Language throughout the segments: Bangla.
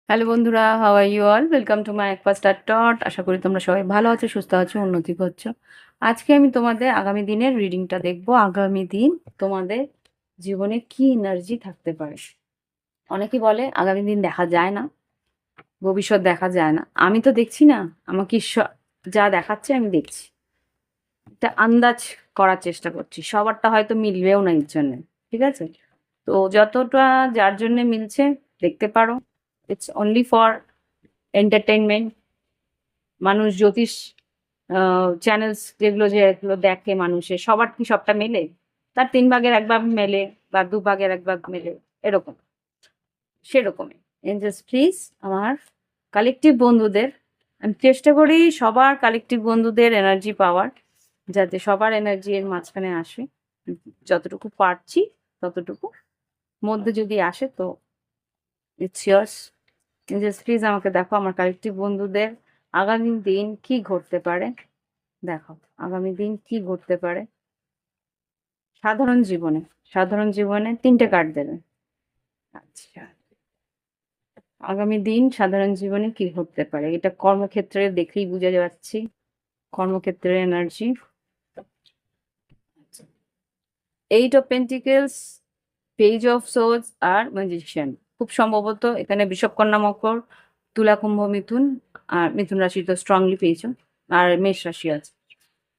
হ্যালো বন্ধুরা, how are you all? Welcome to my একপাস্টার টট। আশা করি তোমরা সবাই ভালো আছো, সুস্থ আছো, উন্নতি করছো। আজকে আমি তোমাদের আগামী দিনের রিডিংটা দেখবো। আগামী দিন তোমাদের জীবনে কি এনার্জি থাকতে পারে। অনেকেই বলে আগামী দিন দেখা যায় না, ভবিষ্যৎ দেখা যায় না। আমি তো দেখছি না, আমাকে ঈশ্বর যা দেখাচ্ছে আমি দেখছি। একটা আন্দাজ করার চেষ্টা করছি, সবারটা হয়তো মিলবেও না এর জন্য। ঠিক আছে, তো যতটা যার জন্য মিলছে দেখতে পারো। It's only for entertainment. মানুষ জ্যোতিষ চ্যানেলস যেগুলো দেখে মানুষের, সবার কি সবটা মেলে? তার 3 ভাগের 1 ভাগ মেলে বা 2 ভাগের 1 ভাগ মেলে, এরকম সেরকমই। এঞ্জেলস প্লিজ আমার কালেকটিভ বন্ধুদের, আমি চেষ্টা করি সবার কালেকটিভ বন্ধুদের এনার্জি পাওয়ার, যাতে সবার এনার্জি এর মাঝখানে আসে। যতটুকু পারছি ততটুকু মধ্যে যদি আসে তো ইটস ইয়ার্স। এঞ্জেলস প্লিজ আমাকে দেখো আমার কালেকটিভ বন্ধুদের আগামী দিন কি ঘটতে পারে। দেখো আগামী দিন কি ঘটতে পারে সাধারণ জীবনে। সাধারণ জীবনে 3টে কার্ড দেবে। আচ্ছা, আগামী দিন সাধারণ জীবনে কি ঘটতে পারে, এটা কর্মক্ষেত্রে দেখেই বুঝে যাচ্ছি। কর্মক্ষেত্রের energy, 8 of pentacles, page of swords আর ম্যাজিশিয়ান। খুব সম্ভবত এখানে বৃষভ, কন্যা, মকর, তুলা, কুম্ভ, মিথুন। আর মিথুন রাশি তো স্ট্রংলি পেয়েছো, আর মেষ রাশি আছে।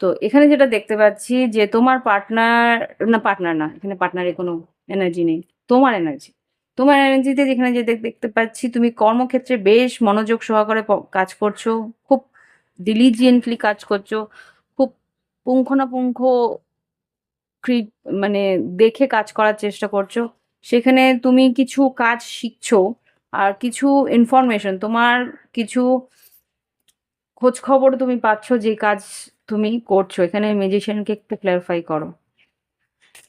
তো এখানে যেটা দেখতে পাচ্ছি যে তোমার পার্টনার, না পার্টনার না, এখানে পার্টনারের কোনো এনার্জি নেই। তোমার এনার্জি, তোমার এনার্জিতে যেখানে যে দেখতে পাচ্ছি তুমি কর্মক্ষেত্রে বেশ মনোযোগ সহকারে কাজ করছো, খুব ডিলিজিয়েন্টলি কাজ করছো, খুব পুঙ্খানুপুঙ্খ মানে দেখে কাজ করার চেষ্টা করছো। সেখানে তুমি কিছু কাজ শিখছো, আর কিছু ইনফরমেশন, তোমার কিছু খোঁজ খবর তুমি পাচ্ছ যে কাজ তুমি করছো। এখানে ম্যাজিশিয়ানকে একটু ক্ল্যারিফাই করো।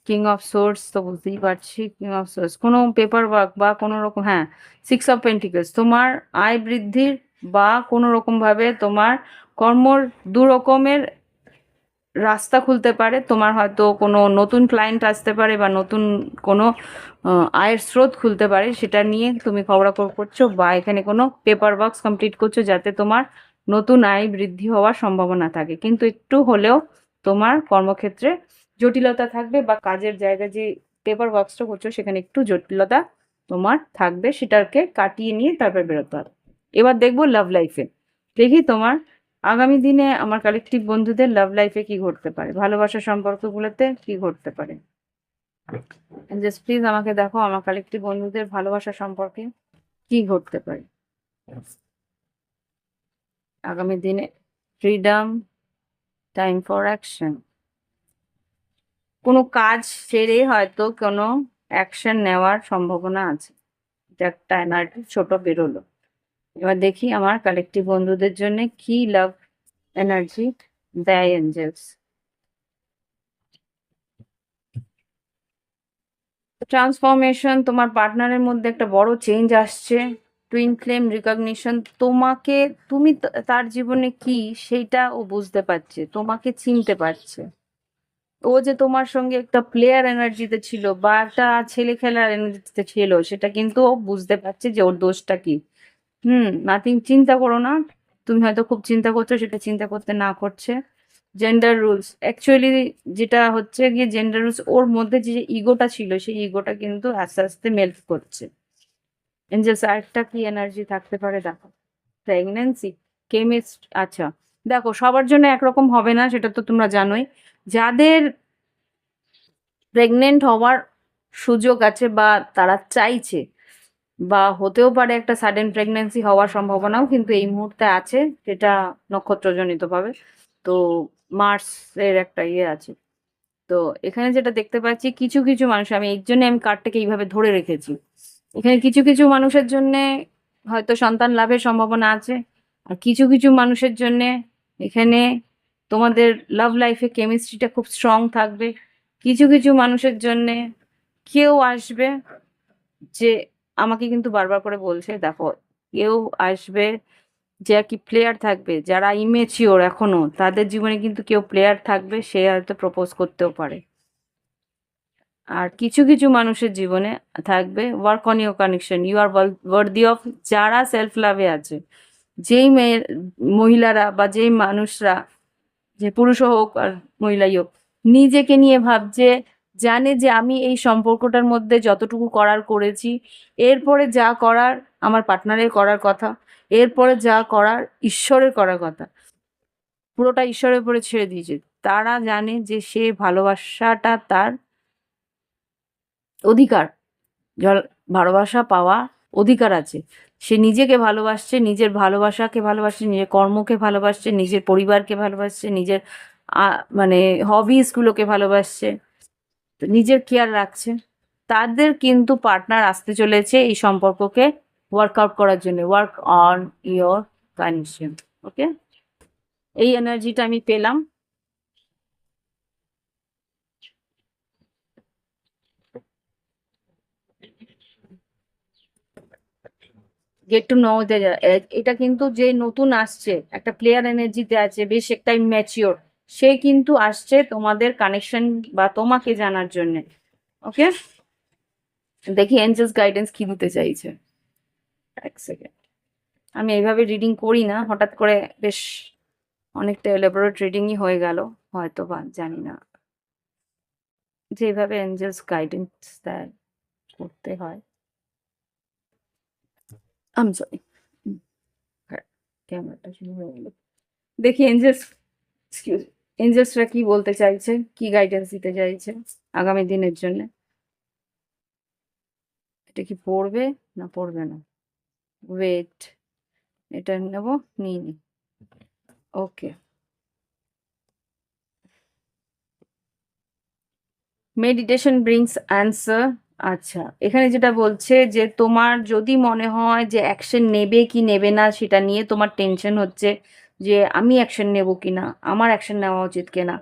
কিং অফ সোর্স তো বুঝতেই পারছি, কিং অফ সোর্স কোনো পেপার ওয়ার্ক বা কোনো রকম, হ্যাঁ। 6 অফ পেন্টিকলস তোমার আয় বৃদ্ধির বা কোনো রকম ভাবে তোমার কর্মর 2 রকমের রাস্তা খুলতে পারে। তোমার হয়তো কোনো নতুন ক্লায়েন্ট আসতে পারে বা নতুন কোনো আয়ের স্রোত খুলতে পারে, সেটা নিয়ে তুমি খবরাখবর করছো, বা এখানে কোনো পেপার ওয়ার্কস কমপ্লিট করছো যাতে তোমার নতুন আয় বৃদ্ধি হওয়ার সম্ভাবনা থাকে। কিন্তু একটু হলেও তোমার কর্মক্ষেত্রে জটিলতা থাকবে, বা কাজের জায়গায় যে পেপার ওয়ার্কসটা করছো সেখানে একটু জটিলতা তোমার থাকবে, সেটাকে কাটিয়ে নিয়ে তারপর বেরোতে হবে। এবার দেখবো লাভ লাইফে, দেখি তোমার আগামী দিনে আমার কালেকটিভ বন্ধুদের লাভ লাইফে কি ঘটতে পারে, ভালোবাসার সম্পর্কগুলোতে কি ঘটতে পারে। জাস্ট প্লিজ আমাকে দেখো আমার কালেকটিভ বন্ধুদের ভালোবাসা সম্পর্কে কি ঘটতে পারে আগামী দিনে। Freedom, time for action. কোনো কাজ ছেড়ে হয়তো কোনো অ্যাকশন নেওয়ার সম্ভাবনা আছে, এটা একটা এনার্জি ছোট বেরোলো। এবার দেখি আমার কালেকটিভ বন্ধুদের জন্য কি লাভ এনার্জি দেয় এঞ্জেলস। ট্রান্সফরমেশন, তোমার পার্টনারের মধ্যে একটা বড় চেঞ্জ আসছে। টুইন ফ্লেম রিকগনিশন, তোমাকে, তুমি তার জীবনে কি সেইটা ও বুঝতে পারছে, তোমাকে চিনতে পারছে। ও যে তোমার সঙ্গে একটা প্লেয়ার এনার্জিতে ছিল বা একটা ছেলে খেলার এনার্জিতে ছিল, সেটা কিন্তু ও বুঝতে পারছে যে ওর দোষটা কি। নাথিং, চিন্তা করো না। তুমি হয়তো খুব চিন্তা করছো, সেটা চিন্তা করতে না করছে। জেন্ডার রুলস, অ্যাকচুয়ালি যেটা হচ্ছে গিয়ে জেন্ডার রুলস, ওর মধ্যে যে ইগোটা ছিল সেই ইগোটা কিন্তু আস্তে আস্তে মেল্ট করছে। এঞ্জেলস আরেকটা কি এনার্জি থাকতে পারে দেখো। প্রেগন্যান্সি, কেমিস্ট, আচ্ছা। দেখো সবার জন্য একরকম হবে না, সেটা তো তোমরা জানোই। যাদের প্রেগনেন্ট হওয়ার সুযোগ আছে বা তারা চাইছে, বা হতেও পারে একটা সাডেন প্রেগন্যান্সি হওয়ার সম্ভাবনাও কিন্তু এই মুহূর্তে আছে, সেটা নক্ষত্রজনিতভাবে। তো মার্সের একটা ইয়ে আছে। তো এখানে যেটা দেখতে পাচ্ছি, কিছু কিছু মানুষ, আমি এই জন্য আমি কার্ডটাকে এইভাবে ধরে রেখেছি, এখানে কিছু কিছু মানুষের জন্য হয়তো সন্তান লাভের সম্ভাবনা আছে, আর কিছু কিছু মানুষের জন্য এখানে তোমাদের লাভ লাইফে কেমিস্ট্রিটা খুব স্ট্রং থাকবে। কিছু কিছু মানুষের জন্য কেউ আসবে যে, আমাকে কিন্তু বারবার করে বলছে দেখো, কেউ আসবে যে আর কি প্লেয়ার থাকবে, যারা ইমেচিওর এখনো তাদের জীবনে কিন্তু কেউ প্লেয়ার থাকবে, সে হয়তো প্রপোজ করতেও পারে। আর কিছু কিছু মানুষের জীবনে থাকবে work on your connection, you are worthy of. যারা সেলফ লাভে আছে, যেই মহিলারা বা যেই মানুষরা, যে পুরুষ হোক আর মহিলাই হোক, নিজেকে নিয়ে ভাবছে, জানে যে আমি এই সম্পর্কটার মধ্যে যতটুকু করার করেছি, এরপরে যা করার আমার পার্টনারের করার কথা, এরপরে যা করার ঈশ্বরের করার কথা, পুরোটা ঈশ্বরের উপরে ছেড়ে দিয়েছে। তারা জানে যে সে ভালোবাসাটা তার অধিকার, ভালোবাসা পাওয়া অধিকার আছে। সে নিজেকে ভালোবাসছে, নিজের ভালোবাসাকে ভালোবাসছে, নিজের কর্মকে ভালোবাসছে, নিজের পরিবারকে ভালোবাসছে, নিজের মানে হবিসগুলোকে ভালোবাসছে, নিজের কেয়ার রাখছে। তাদের কিন্তু পার্টনার আসতে চলেছে এই সম্পর্ককে ওয়ার্কআউট করার জন্য। Work on your connection. Okay, এই এনার্জিটা আমি পেলাম। গেট টু নো এটা কিন্তু যে নতুন আসছে, একটা প্লেয়ার এনার্জিতে আছে, বেশ একটা ম্যাচিওর, সে কিন্তু আসছে তোমাদের কানেকশন বা তোমাকে জানার জন্য। ওকে, দেখি এঞ্জেলস গাইডেন্স কি দিতে চাইছে। এক সেকেন্ড। আমি এইভাবে রিডিং করি না, হঠাৎ করে বেশ অনেকটা এলাবোরেট রিডিংই হয়ে গেল হয়তো বা, জানি না যেভাবে এঞ্জেলস গাইডেন্স দেয় করতে হয়। আমি সরি, ক্যামেরাটা শুরু হয়ে গেল। দেখি এঞ্জেলসরা কি বলতে চাইছে, কি গাইডেন্স দিতে চাইছে আগামী দিনের জন্য। এটা কি পড়বে না পড়বে না? ওয়েট, এটা নেব, নিয়ে নি। ওকে, মেডিটেশন ব্রিংস অ্যান্সার। আচ্ছা, এখানে যেটা বলছে যে তোমার যদি মনে হয় যে অ্যাকশন নেবে কি নেবে না সেটা নিয়ে তোমার টেনশন হচ্ছে, যে আমি অ্যাকশন নেব কি না, আমার অ্যাকশন নেওয়া উচিত কিনা,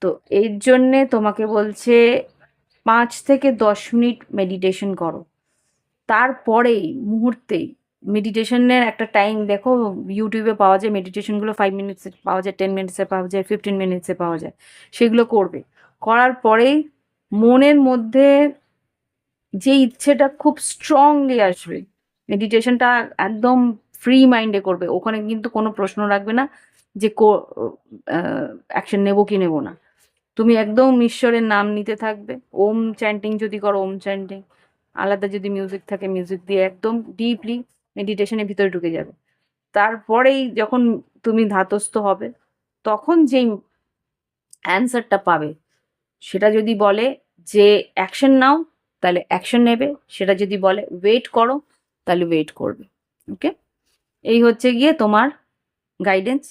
তো এর জন্যে তোমাকে বলছে 5 থেকে 10 মিনিট মেডিটেশন করো। তারপরেই মুহূর্তেই মেডিটেশনের একটা টাইম দেখো, ইউটিউবে পাওয়া যায় মেডিটেশনগুলো, 5 মিনিটসে পাওয়া যায়, 10 মিনিটসে পাওয়া যায়, 15 মিনিটসে পাওয়া যায়। সেগুলো করবে, করার পরেই মনের মধ্যে যে ইচ্ছেটা খুব স্ট্রংলি আসবে। মেডিটেশনটা একদম ফ্রি মাইন্ডে করবে, ওখানে কিন্তু কোনো প্রশ্ন রাখবে না যে অ্যাকশন নেবো কি নেবো না। তুমি একদম ঈশ্বরের নাম নিতে থাকবে, ওম চ্যান্টিং যদি করো ওম চ্যান্টিং, আলাদা যদি মিউজিক থাকে মিউজিক দিয়ে একদম ডিপলি মেডিটেশনের ভিতরে ঢুকে যাবে। তারপরেই যখন তুমি ধাতস্থ হবে, তখন যেই অ্যান্সারটা পাবে, সেটা যদি বলে যে অ্যাকশন নাও, তাহলে অ্যাকশন নেবে, সেটা যদি বলে ওয়েট করো, তাহলে ওয়েট করবে। ওকে, এই হচ্ছে গিয়ে তোমার গাইডেন্স।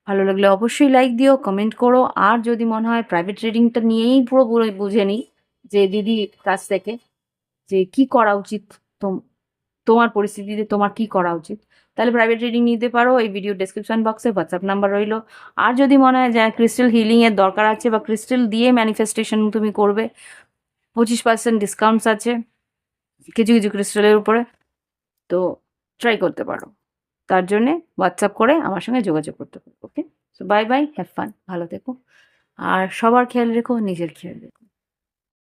ভালো লাগলে অবশ্যই লাইক দিও, কমেন্ট করো। আর যদি মনে হয় প্রাইভেট রিডিংটা নিয়েই পুরো বুঝে নিই যে দিদির কাছ থেকে, যে কি করা উচিত তোমার পরিস্থিতিতে, তোমার কি করা উচিত, তাহলে প্রাইভেট রিডিং নিতে পারো। এই ভিডিও ডেসক্রিপশন বক্সে হোয়াটসঅ্যাপ নাম্বার রইলো। আর যদি মনে হয় যে ক্রিস্টাল হিলিংয়ের দরকার আছে বা ক্রিস্টাল দিয়ে ম্যানিফেস্টেশন তুমি করবে, 25% ডিসকাউন্টস আছে কিছু কিছু ক্রিস্টালের উপরে, তো ট্রাই করতে পারো। তার জন্যে হোয়াটসঅ্যাপ করে আমার সঙ্গে যোগাযোগ করতে পারো। Okay, so bye bye, have fun, ভালো থেকো, আর সবার খেয়াল রেখো, নিজের খেয়াল রেখো।